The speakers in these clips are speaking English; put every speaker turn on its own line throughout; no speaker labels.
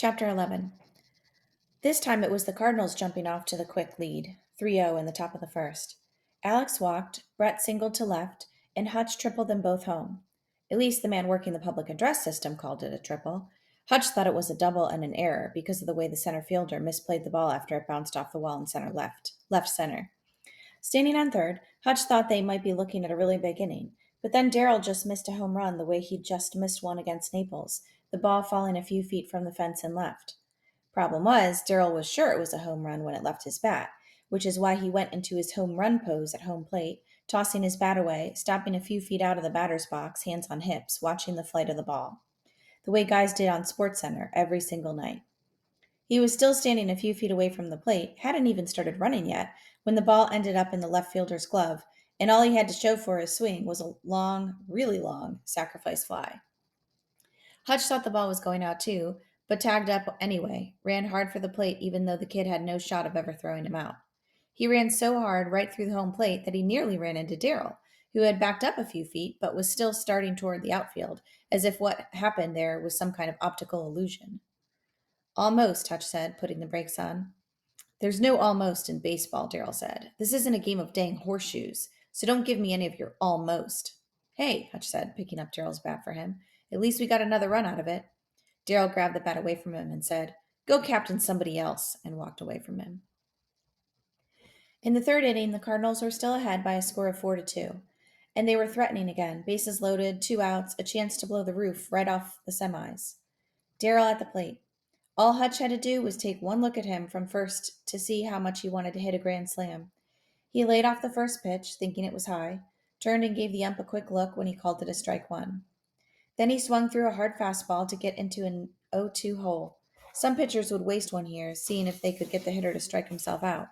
Chapter 11. This time it was the Cardinals jumping off to the quick lead, 3-0 in the top of the first. Alex walked, Brett singled to left, and Hutch tripled them both home. At least the man working the public address system called it a triple. Hutch thought it was a double and an error because of the way the center fielder misplayed the ball after it bounced off the wall in center left center. Standing on third, Hutch thought they might be looking at a really big inning, but then Darrell just missed a home run the way he'd just missed one against Naples, the ball falling a few feet from the fence and left. Problem was, Darrell was sure it was a home run when it left his bat, which is why he went into his home run pose at home plate, tossing his bat away, stopping a few feet out of the batter's box, hands on hips, watching the flight of the ball, the way guys did on SportsCenter every single night. He was still standing a few feet away from the plate, hadn't even started running yet, when the ball ended up in the left fielder's glove, and all he had to show for his swing was a long, really long, sacrifice fly. Hutch thought the ball was going out too, but tagged up anyway, ran hard for the plate even though the kid had no shot of ever throwing him out. He ran so hard right through the home plate that he nearly ran into Darrell, who had backed up a few feet but was still starting toward the outfield, as if what happened there was some kind of optical illusion. Almost, Hutch said, putting the brakes on. There's no almost in baseball, Darrell said. This isn't a game of dang horseshoes, so don't give me any of your almost. Hey, Hutch said, picking up Darrell's bat for him. At least we got another run out of it. Darrell grabbed the bat away from him and said, Go captain somebody else, and walked away from him. In the third inning, the Cardinals were still ahead by a score of 4-2, and they were threatening again, bases loaded, 2 outs, a chance to blow the roof right off the semis. Darrell at the plate. All Hutch had to do was take one look at him from first to see how much he wanted to hit a grand slam. He laid off the first pitch, thinking it was high, turned and gave the ump a quick look when he called it a strike one. Then he swung through a hard fastball to get into an 0-2 hole. Some pitchers would waste one here, seeing if they could get the hitter to strike himself out.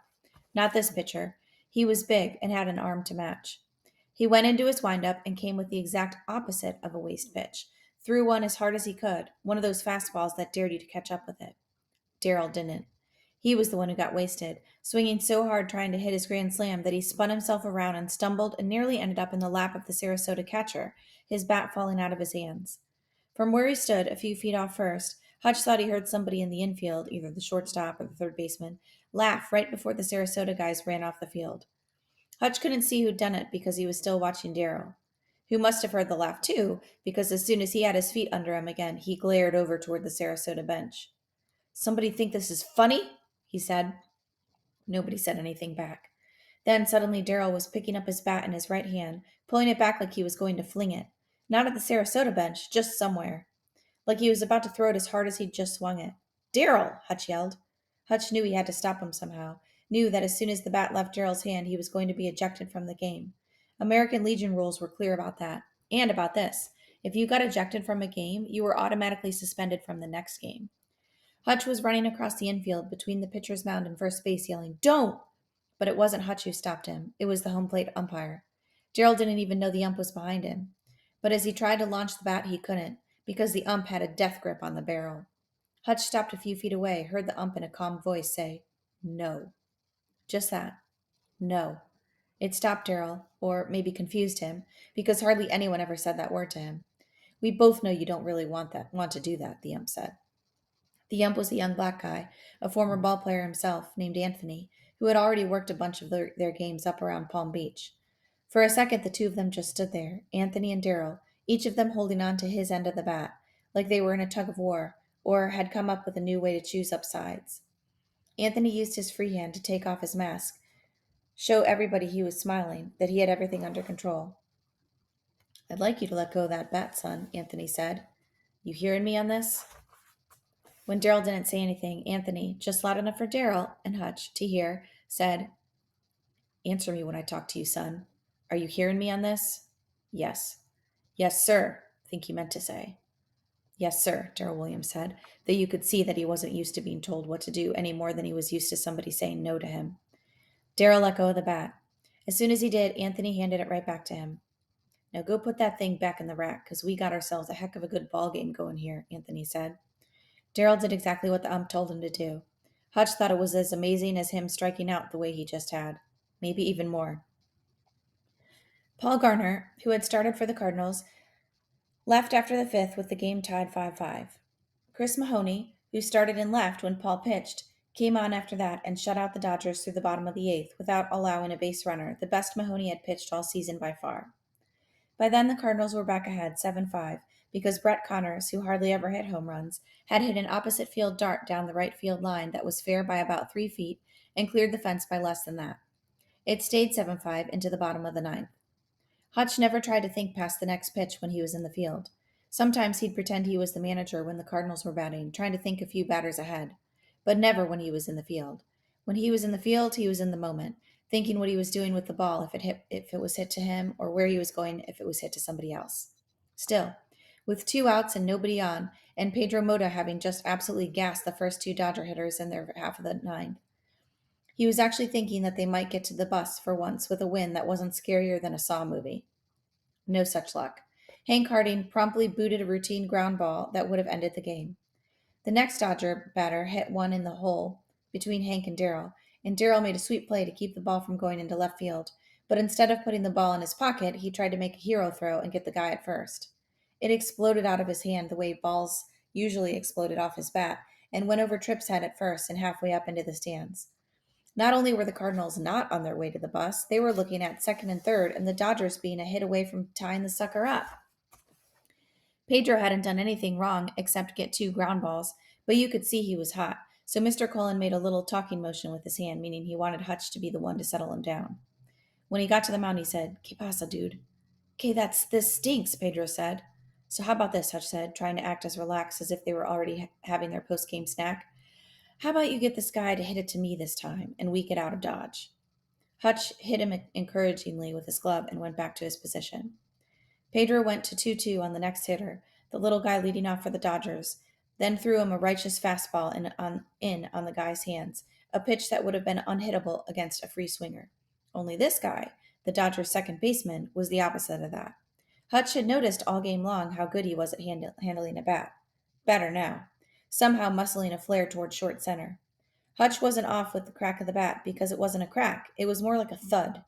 Not this pitcher. He was big and had an arm to match. He went into his windup and came with the exact opposite of a waste pitch. Threw one as hard as he could, one of those fastballs that dared you to catch up with it. Darrell didn't. He was the one who got wasted, swinging so hard trying to hit his grand slam that he spun himself around and stumbled and nearly ended up in the lap of the Sarasota catcher, his bat falling out of his hands. From where he stood, a few feet off first, Hutch thought he heard somebody in the infield, either the shortstop or the third baseman, laugh right before the Sarasota guys ran off the field. Hutch couldn't see who'd done it because he was still watching Darrell, who must have heard the laugh too, because as soon as he had his feet under him again, he glared over toward the Sarasota bench. Somebody think this is funny? He said. Nobody said anything back. Then suddenly Darrell was picking up his bat in his right hand, pulling it back like he was going to fling it. Not at the Sarasota bench, just somewhere. Like he was about to throw it as hard as he'd just swung it. Darrell! Hutch yelled. Hutch knew he had to stop him somehow, knew that as soon as the bat left Darrell's hand, he was going to be ejected from the game. American Legion rules were clear about that. And about this. If you got ejected from a game, you were automatically suspended from the next game. Hutch was running across the infield between the pitcher's mound and first base, yelling, Don't! But it wasn't Hutch who stopped him. It was the home plate umpire. Darrell didn't even know the ump was behind him. But as he tried to launch the bat, he couldn't, because the ump had a death grip on the barrel. Hutch stopped a few feet away, heard the ump in a calm voice say, No. Just that. No. It stopped Darrell, or maybe confused him, because hardly anyone ever said that word to him. We both know you don't really want to do that, the ump said. The ump was a young black guy, a former ball player himself, named Anthony, who had already worked a bunch of their games up around Palm Beach. For a second, the two of them just stood there, Anthony and Darrell, each of them holding on to his end of the bat, like they were in a tug of war, or had come up with a new way to choose up sides. Anthony used his free hand to take off his mask, show everybody he was smiling, that he had everything under control. I'd like you to let go of that bat, son, Anthony said. You hearing me on this? When Darrell didn't say anything, Anthony, just loud enough for Darrell and Hutch to hear, said, Answer me when I talk to you, son. Are you hearing me on this? Yes. Yes, sir, I think he meant to say. Yes, sir, Darrell Williams said, though you could see that he wasn't used to being told what to do any more than he was used to somebody saying no to him. Darrell let go of the bat. As soon as he did, Anthony handed it right back to him. Now go put that thing back in the rack, because we got ourselves a heck of a good ball game going here, Anthony said. Darrell did exactly what the ump told him to do. Hutch thought it was as amazing as him striking out the way he just had. Maybe even more. Paul Garner, who had started for the Cardinals, left after the fifth with the game tied 5-5. Chris Mahoney, who started in left when Paul pitched, came on after that and shut out the Dodgers through the bottom of the eighth without allowing a base runner, the best Mahoney had pitched all season by far. By then, the Cardinals were back ahead 7-5 because Brett Connors, who hardly ever hit home runs, had hit an opposite field dart down the right field line that was fair by about 3 feet and cleared the fence by less than that. It stayed 7-5 into the bottom of the ninth. Hutch never tried to think past the next pitch when he was in the field. Sometimes he'd pretend he was the manager when the Cardinals were batting, trying to think a few batters ahead. But never when he was in the field. When he was in the field, he was in the moment, thinking what he was doing with the ball if it was hit to him, or where he was going if it was hit to somebody else. Still, with 2 outs and nobody on, and Pedro Mota having just absolutely gassed the first two Dodger hitters in their half of the ninth, he was actually thinking that they might get to the bus for once with a win that wasn't scarier than a Saw movie. No such luck. Hank Harding promptly booted a routine ground ball that would have ended the game. The next Dodger batter hit one in the hole between Hank and Darryl made a sweet play to keep the ball from going into left field. But instead of putting the ball in his pocket, he tried to make a hero throw and get the guy at first. It exploded out of his hand the way balls usually exploded off his bat, and went over Tripp's head at first and halfway up into the stands. Not only were the Cardinals not on their way to the bus, they were looking at second and third, and the Dodgers being a hit away from tying the sucker up. Pedro hadn't done anything wrong except get two ground balls, but you could see he was hot, so Mr. Cullen made a little talking motion with his hand, meaning he wanted Hutch to be the one to settle him down. When he got to the mound, he said, "Que pasa, dude?" "Okay, this stinks," Pedro said. "So how about this?" Hutch said, trying to act as relaxed as if they were already having their post-game snack. "How about you get this guy to hit it to me this time, and we get out of Dodge?" Hutch hit him encouragingly with his glove and went back to his position. Pedro went to 2-2 on the next hitter, the little guy leading off for the Dodgers, then threw him a righteous fastball in on the guy's hands, a pitch that would have been unhittable against a free swinger. Only this guy, the Dodgers' second baseman, was the opposite of that. Hutch had noticed all game long how good he was at handling a bat. Better now, somehow muscling a flare toward short center. Hutch wasn't off with the crack of the bat because it wasn't a crack, it was more like a thud.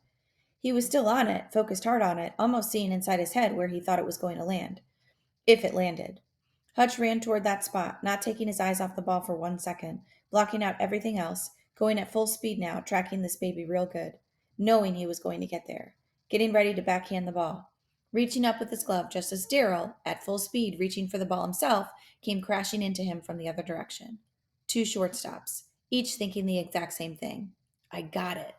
He was still on it, focused hard on it, almost seeing inside his head where he thought it was going to land. If it landed. Hutch ran toward that spot, not taking his eyes off the ball for 1 second, blocking out everything else, going at full speed now, tracking this baby real good, knowing he was going to get there, getting ready to backhand the ball, reaching up with his glove just as Darryl, at full speed reaching for the ball himself, came crashing into him from the other direction. Two shortstops, each thinking the exact same thing. I got it.